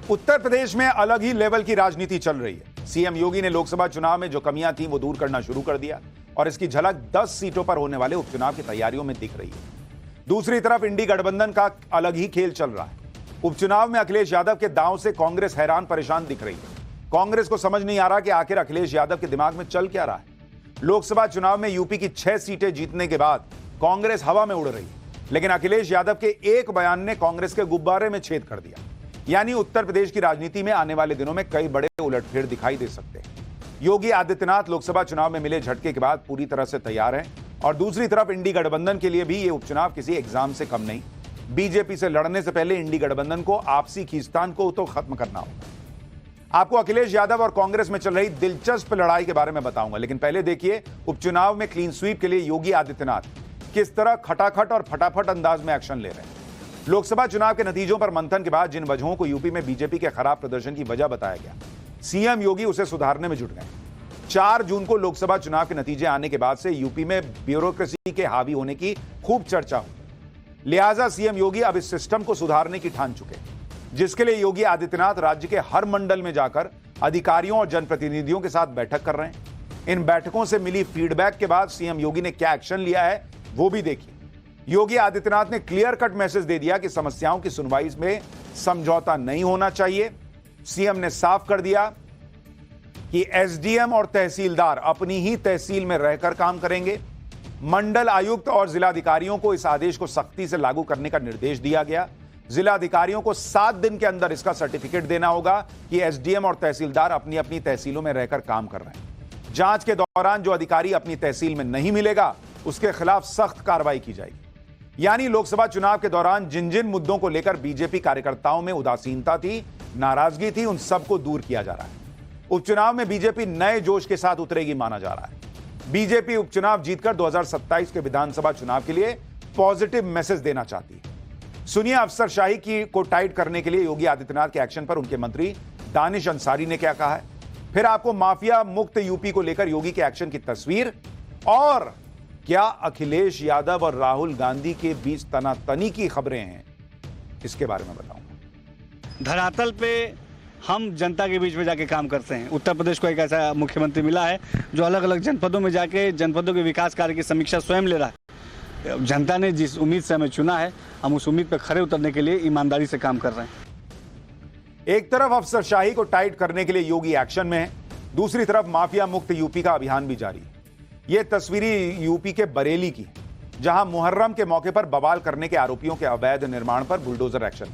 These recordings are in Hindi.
उत्तर प्रदेश में अलग ही लेवल की राजनीति चल रही है। सीएम योगी ने लोकसभा चुनाव में जो कमियां थी वो दूर करना शुरू कर दिया और इसकी झलक 10 सीटों पर होने वाले उपचुनाव की तैयारियों में दिख रही है। दूसरी तरफ इंडी गठबंधन का अलग ही खेल चल रहा है। उपचुनाव में अखिलेश यादव के दांव से कांग्रेस हैरान परेशान दिख रही है। कांग्रेस को समझ नहीं आ रहा कि आखिर अखिलेश यादव के दिमाग में चल क्या रहा है। लोकसभा चुनाव में यूपी की 6 सीटें जीतने के बाद कांग्रेस हवा में उड़ रही है, लेकिन अखिलेश यादव के एक बयान ने कांग्रेस के गुब्बारे में छेद कर दिया। यानी उत्तर प्रदेश की राजनीति में आने वाले दिनों में कई बड़े उलटफेर दिखाई दे सकते हैं। योगी आदित्यनाथ लोकसभा चुनाव में मिले झटके के बाद पूरी तरह से तैयार हैं और दूसरी तरफ इंडी गठबंधन के लिए भी ये उपचुनाव किसी एग्जाम से कम नहीं। बीजेपी से लड़ने से पहले इंडी गठबंधन को आपसी खींचतान को तो खत्म करना होगा। आपको अखिलेश यादव और कांग्रेस में चल रही दिलचस्प लड़ाई के बारे में बताऊंगा, लेकिन पहले देखिए उपचुनाव में क्लीन स्वीप के लिए योगी आदित्यनाथ किस तरह खटाखट और फटाफट अंदाज में एक्शन ले रहे हैं। लोकसभा चुनाव के नतीजों पर मंथन के बाद जिन वजहों को यूपी में बीजेपी के खराब प्रदर्शन की वजह बताया गया, सीएम योगी उसे सुधारने में जुट गए। 4 जून को लोकसभा चुनाव के नतीजे आने के बाद से यूपी में ब्यूरोक्रेसी के हावी होने की खूब चर्चा हुई। लिहाजा सीएम योगी अब इस सिस्टम को सुधारने की ठान चुके, जिसके लिए योगी आदित्यनाथ राज्य के हर मंडल में जाकर अधिकारियों और जनप्रतिनिधियों के साथ बैठक कर रहे हैं। इन बैठकों से मिली फीडबैक के बाद सीएम योगी ने क्या एक्शन लिया है वो भी देखिए। योगी आदित्यनाथ ने क्लियर कट मैसेज दे दिया कि समस्याओं की सुनवाई में समझौता नहीं होना चाहिए। सीएम ने साफ कर दिया कि एसडीएम और तहसीलदार अपनी ही तहसील में रहकर काम करेंगे। मंडल आयुक्त और जिलाधिकारियों को इस आदेश को सख्ती से लागू करने का निर्देश दिया गया। जिलाधिकारियों को 7 दिन के अंदर इसका सर्टिफिकेट देना होगा कि एसडीएम और तहसीलदार अपनी अपनी तहसीलों में रहकर काम कर रहे हैं। जांच के दौरान जो अधिकारी अपनी तहसील में नहीं मिलेगा उसके खिलाफ सख्त कार्रवाई की जाएगी। यानी लोकसभा चुनाव के दौरान जिन जिन मुद्दों को लेकर बीजेपी कार्यकर्ताओं में उदासीनता थी, नाराजगी थी, उन सबको दूर किया जा रहा है। उपचुनाव में बीजेपी नए जोश के साथ उतरेगी माना जा रहा है। बीजेपी उपचुनाव जीतकर 2027 के विधानसभा चुनाव के लिए पॉजिटिव मैसेज देना चाहती है। सुनिए अफसरशाही की को टाइट करने के लिए योगी आदित्यनाथ के एक्शन पर उनके मंत्री दानिश अंसारी ने क्या कहा है। फिर आपको माफिया मुक्त यूपी को लेकर योगी के एक्शन की तस्वीर और क्या अखिलेश यादव और राहुल गांधी के बीच तनातनी की खबरें हैं, इसके बारे में बताऊंगा। धरातल पे हम जनता के बीच में जाके काम करते हैं। उत्तर प्रदेश को एक ऐसा मुख्यमंत्री मिला है जो अलग अलग जनपदों में जाके जनपदों के विकास कार्य की समीक्षा स्वयं ले रहा है। जनता ने जिस उम्मीद से हमें चुना है, हम उस उम्मीद पर खरे उतरने के लिए ईमानदारी से काम कर रहे हैं। एक तरफ अफसरशाही को टाइट करने के लिए योगी एक्शन में है, दूसरी तरफ माफिया मुक्त यूपी का अभियान भी जारी है। यह तस्वीरी यूपी के बरेली की, जहां मुहर्रम के मौके पर बवाल करने के आरोपियों के अवैध निर्माण पर बुलडोजर एक्शन।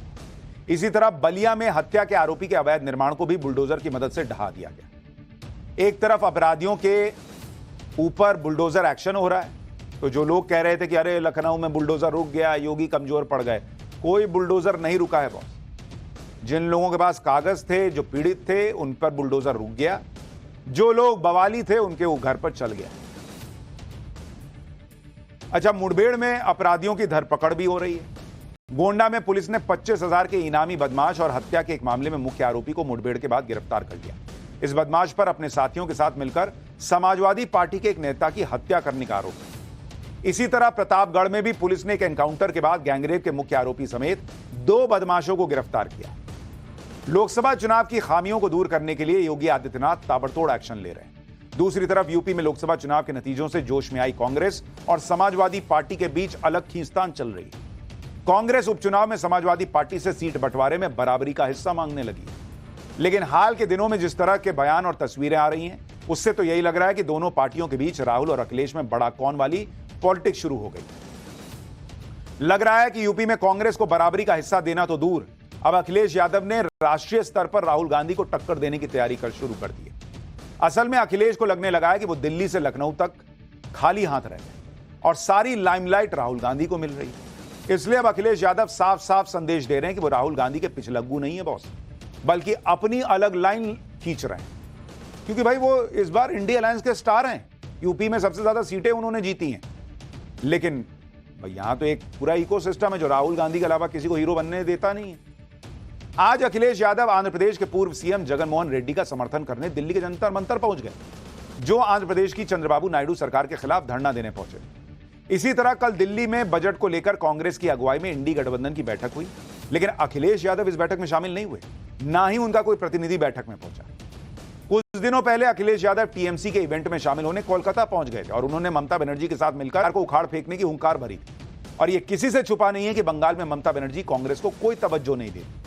इसी तरह बलिया में हत्या के आरोपी के अवैध निर्माण को भी बुलडोजर की मदद से ढहा दिया गया। एक तरफ अपराधियों के ऊपर बुलडोजर एक्शन हो रहा है, तो जो लोग कह रहे थे कि अरे लखनऊ में बुलडोजर रुक गया, योगी कमजोर पड़ गए, कोई बुलडोजर नहीं रुका है बॉस। जिन लोगों के पास कागज थे, जो पीड़ित थे, उन पर बुलडोजर रुक गया। जो लोग बवाली थे उनके वो घर पर चल गया। अच्छा, मुठभेड़ में अपराधियों की धरपकड़ भी हो रही है। गोंडा में पुलिस ने 25,000 के इनामी बदमाश और हत्या के एक मामले में मुख्य आरोपी को मुठभेड़ के बाद गिरफ्तार कर लिया। इस बदमाश पर अपने साथियों के साथ मिलकर समाजवादी पार्टी के एक नेता की हत्या करने का आरोप है। इसी तरह प्रतापगढ़ में भी पुलिस ने एक एनकाउंटर के बाद गैंगरेप के मुख्य आरोपी समेत 2 बदमाशों को गिरफ्तार किया। लोकसभा चुनाव की खामियों को दूर करने के लिए योगी आदित्यनाथ ताबड़तोड़ एक्शन ले रहे हैं। दूसरी तरफ यूपी में लोकसभा चुनाव के नतीजों से जोश में आई कांग्रेस और समाजवादी पार्टी के बीच अलग खींचतान चल रही है। कांग्रेस उपचुनाव में समाजवादी पार्टी से सीट बंटवारे में बराबरी का हिस्सा मांगने लगी है, लेकिन हाल के दिनों में जिस तरह के बयान और तस्वीरें आ रही हैं, उससे तो यही लग रहा है कि दोनों पार्टियों के बीच राहुल और अखिलेश में बड़ा कौन वाली पॉलिटिक्स शुरू हो गई। लग रहा है कि यूपी में कांग्रेस को बराबरी का हिस्सा देना तो दूर, अब अखिलेश यादव ने राष्ट्रीय स्तर पर राहुल गांधी को टक्कर देने की तैयारी शुरू कर दी है। असल में अखिलेश को लगने लगा है कि वो दिल्ली से लखनऊ तक खाली हाथ रह गए और सारी लाइमलाइट राहुल गांधी को मिल रही है। इसलिए अब अखिलेश यादव साफ साफ संदेश दे रहे हैं कि वो राहुल गांधी के पिछलग्गू नहीं है बॉस, बल्कि अपनी अलग लाइन खींच रहे हैं। क्योंकि भाई वो इस बार इंडिया अलायंस के स्टार हैं, यूपी में सबसे ज्यादा सीटें उन्होंने जीती हैं। लेकिन भाई यहां तो एक पूरा इकोसिस्टम है जो राहुल गांधी के अलावा किसी को हीरो बनने देता नहीं है। आज अखिलेश यादव आंध्र प्रदेश के पूर्व सीएम जगनमोहन रेड्डी का समर्थन करने दिल्ली के जंतर मंतर पहुंच गए, जो आंध्र प्रदेश की चंद्रबाबू नायडू सरकार के खिलाफ धरना देने पहुंचे। इसी तरह कल दिल्ली में बजट को लेकर कांग्रेस की अगुवाई में इंडी गठबंधन की बैठक हुई, लेकिन अखिलेश यादव इस बैठक में शामिल नहीं हुए। ना ही उनका कोई प्रतिनिधि बैठक में पहुंचा। कुछ दिनों पहले अखिलेश यादव टीएमसी के इवेंट में शामिल होने कोलकाता पहुंच गए थे और उन्होंने ममता बनर्जी के साथ मिलकर को उखाड़ फेंकने की हुंकार भरी। और यह किसी से छुपा नहीं है कि बंगाल में ममता बनर्जी कांग्रेस को कोई तवज्जो नहीं देती।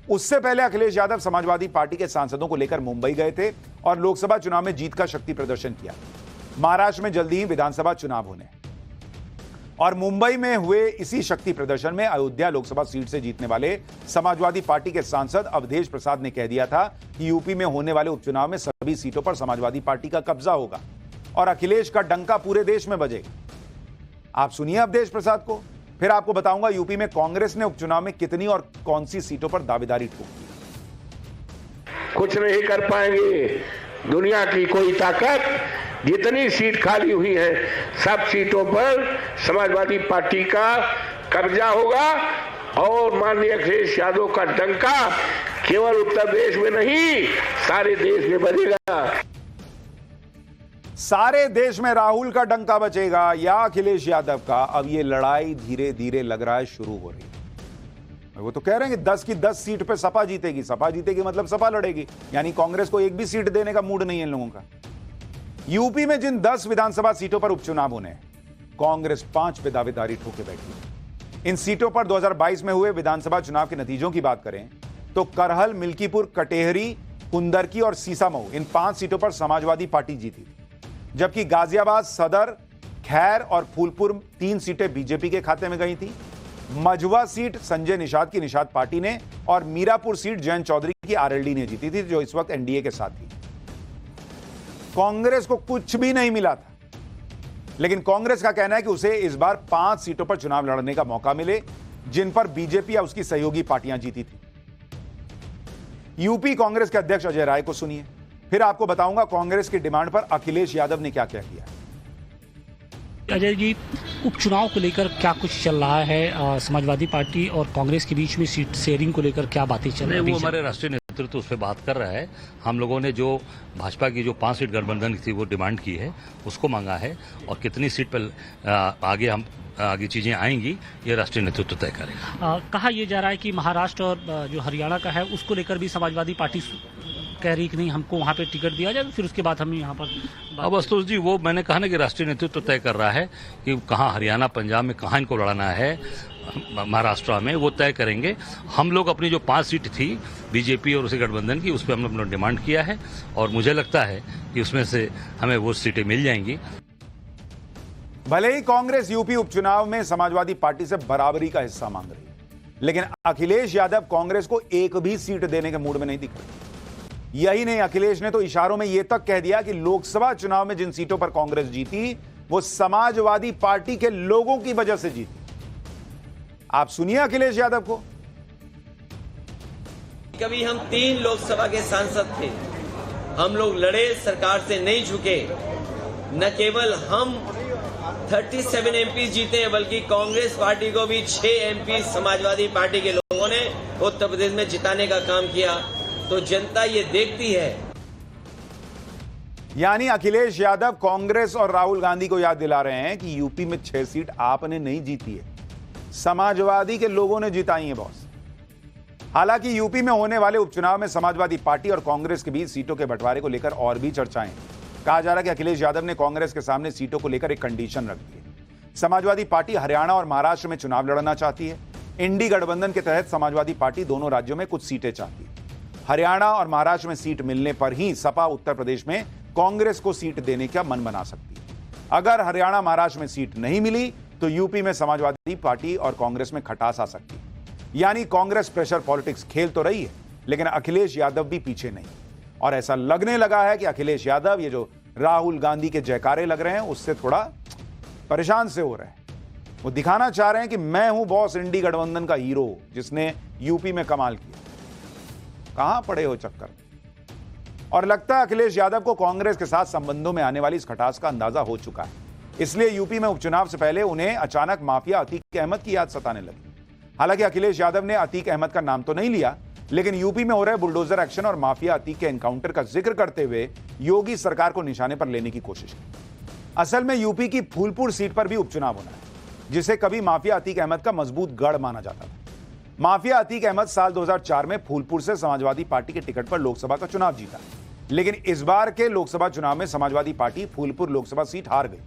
उससे पहले अखिलेश यादव समाजवादी पार्टी के सांसदों को लेकर मुंबई गए थे और लोकसभा चुनाव में जीत का शक्ति प्रदर्शन किया। महाराष्ट्र में जल्दी ही विधानसभा चुनाव होने और मुंबई में हुए इसी शक्ति प्रदर्शन में अयोध्या लोकसभा सीट से जीतने वाले समाजवादी पार्टी के सांसद अवधेश प्रसाद ने कह दिया था कि यूपी में होने वाले उपचुनाव में सभी सीटों पर समाजवादी पार्टी का कब्जा होगा और अखिलेश का डंका पूरे देश में बजेगा। आप सुनिए अवधेश प्रसाद को, फिर आपको बताऊंगा यूपी में कांग्रेस ने उपचुनाव में कितनी और कौन सी सीटों पर दावेदारी ठोक दी। कुछ नहीं कर पाएंगे। दुनिया की कोई ताकत, जितनी सीट खाली हुई है सब सीटों पर समाजवादी पार्टी का कब्जा होगा और माननीय अखिलेश यादव का डंका केवल उत्तर प्रदेश में नहीं सारे देश में बजेगा। सारे देश में राहुल का डंका बचेगा या अखिलेश यादव का? अब ये लड़ाई धीरे धीरे लग रहा है शुरू हो रही है। वो तो कह रहे हैं कि 10 की 10 सीट पे सपा जीतेगी। सपा जीतेगी मतलब सपा लड़ेगी, यानी कांग्रेस को एक भी सीट देने का मूड नहीं है इन लोगों का। यूपी में जिन 10 विधानसभा सीटों पर उपचुनाव होने हैं, कांग्रेस 5 पे दावेदारी ठोके बैठी है। इन सीटों पर 2022 में हुए विधानसभा चुनाव के नतीजों की बात करें तो करहल, मिल्कीपुर, कटेहरी, कुंदरकी और सीसामऊ, इन 5 सीटों पर समाजवादी पार्टी जीती थी, जबकि गाजियाबाद, सदर, खैर और फूलपुर 3 सीटें बीजेपी के खाते में गई थी। मझवा सीट संजय निषाद की निषाद पार्टी ने और मीरापुर सीट जयंत चौधरी की आरएलडी ने जीती थी, जो इस वक्त एनडीए के साथ थी। कांग्रेस को कुछ भी नहीं मिला था, लेकिन कांग्रेस का कहना है कि उसे इस बार 5 सीटों पर चुनाव लड़ने का मौका मिले, जिन पर बीजेपी या उसकी सहयोगी पार्टियां जीती थी। यूपी कांग्रेस के अध्यक्ष अजय राय को सुनिए, फिर आपको बताऊंगा कांग्रेस की डिमांड पर अखिलेश यादव ने क्या क्या किया। अजय जी, उपचुनाव को लेकर क्या कुछ चल रहा है? समाजवादी पार्टी और कांग्रेस के बीच में सीट शेयरिंग को लेकर क्या बातें चल रही है? वो हमारे राष्ट्रीय नेतृत्व उस पर बात कर रहा है। हम लोगों ने जो भाजपा की जो 5 सीट गठबंधन थी वो डिमांड की है, उसको मांगा है और कितनी सीट पर आगे चीजें आएंगी ये राष्ट्रीय नेतृत्व तय करेगा। कहा यह जा रहा है कि महाराष्ट्र और जो हरियाणा का है उसको लेकर भी समाजवादी पार्टी कह रही कि नहीं, हमको वहाँ पे टिकट दिया जाए, फिर उसके बाद हम यहाँ पर। अब अस्तुष जी, वो मैंने कहा ना कि राष्ट्रीय नेतृत्व तय कर रहा है कि कहाँ हरियाणा, पंजाब में कहाँ इनको लड़ना है, महाराष्ट्र में वो तय करेंगे। हम लोग अपनी जो 5 सीट थी बीजेपी और उसे गठबंधन की, उस पर हमने अपना डिमांड किया है और मुझे लगता है कि उसमें से हमें वो सीटें मिल जाएंगी। भले ही कांग्रेस यूपी उपचुनाव में समाजवादी पार्टी से बराबरी का हिस्सा मांग रही है, लेकिन अखिलेश यादव कांग्रेस को एक भी सीट देने के मूड में नहीं दिख रहे। यही नहीं, अखिलेश ने तो इशारों में यह तक कह दिया कि लोकसभा चुनाव में जिन सीटों पर कांग्रेस जीती वो समाजवादी पार्टी के लोगों की वजह से जीती। आप सुनिए अखिलेश यादव को। कभी हम 3 लोकसभा के सांसद थे, हम लोग लड़े, सरकार से नहीं झुके। न केवल हम 37 एमपी जीते बल्कि कांग्रेस पार्टी को भी 6 एमपी समाजवादी पार्टी के लोगों ने उत्तर प्रदेश में जिताने का काम किया। तो जनता ये देखती है। यानी अखिलेश यादव कांग्रेस और राहुल गांधी को याद दिला रहे हैं कि यूपी में 6 सीट आपने नहीं जीती है, समाजवादी के लोगों ने जिताई है बॉस। हालांकि यूपी में होने वाले उपचुनाव में समाजवादी पार्टी और कांग्रेस के बीच सीटों के बंटवारे को लेकर और भी चर्चाएं। कहा जा रहा है कि अखिलेश यादव ने कांग्रेस के सामने सीटों को लेकर एक कंडीशन रख दी है। समाजवादी पार्टी हरियाणा और महाराष्ट्र में चुनाव लड़ना चाहती है। इंडी गठबंधन के तहत समाजवादी पार्टी दोनों राज्यों में कुछ सीटें चाहती है। हरियाणा और महाराष्ट्र में सीट मिलने पर ही सपा उत्तर प्रदेश में कांग्रेस को सीट देने का मन बना सकती है। अगर हरियाणा महाराष्ट्र में सीट नहीं मिली तो यूपी में समाजवादी पार्टी और कांग्रेस में खटास आ सकती है। यानी कांग्रेस प्रेशर पॉलिटिक्स खेल तो रही है, लेकिन अखिलेश यादव भी पीछे नहीं। और ऐसा लगने लगा है कि अखिलेश यादव ये जो राहुल गांधी के जयकारे लग रहे हैं उससे थोड़ा परेशान से हो रहे हैं। वो दिखाना चाह रहे हैं कि मैं हूं बॉस, इंडी गठबंधन का हीरो जिसने यूपी में कमाल किया। कहां पड़े हो चक्कर। और लगता है अखिलेश यादव को कांग्रेस के साथ संबंधों में आने वाली इस खटास का अंदाजा हो चुका है। इसलिए यूपी में उपचुनाव से पहले उन्हें अचानक माफिया अतीक अहमद की याद सताने लगी। हालांकि अखिलेश यादव ने अतीक अहमद का नाम तो नहीं लिया, लेकिन यूपी में हो रहे बुलडोजर एक्शन और माफिया अतीक के एनकाउंटर का जिक्र करते हुए योगी सरकार को निशाने पर लेने की कोशिश की। असल में यूपी की फूलपुर सीट पर भी उपचुनाव होना है, जिसे कभी माफिया अतीक अहमद का मजबूत गढ़ माना जाता था। माफिया अतीक अहमद साल 2004 में फूलपुर से समाजवादी पार्टी के टिकट पर लोकसभा का चुनाव जीता, लेकिन इस बार के लोकसभा चुनाव में समाजवादी पार्टी फूलपुर लोकसभा सीट हार गई।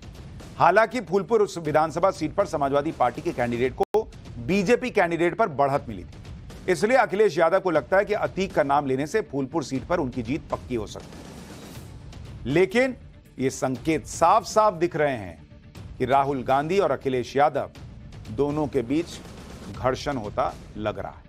हालांकि फूलपुर विधानसभा सीट पर समाजवादी पार्टी के कैंडिडेट को बीजेपी कैंडिडेट पर बढ़त मिली थी, इसलिए अखिलेश यादव को लगता है कि अतीक का नाम लेने से फूलपुर सीट पर उनकी जीत पक्की हो सकती है। लेकिन ये संकेत साफ साफ दिख रहे हैं कि राहुल गांधी और अखिलेश यादव दोनों के बीच घर्षण होता लग रहा है।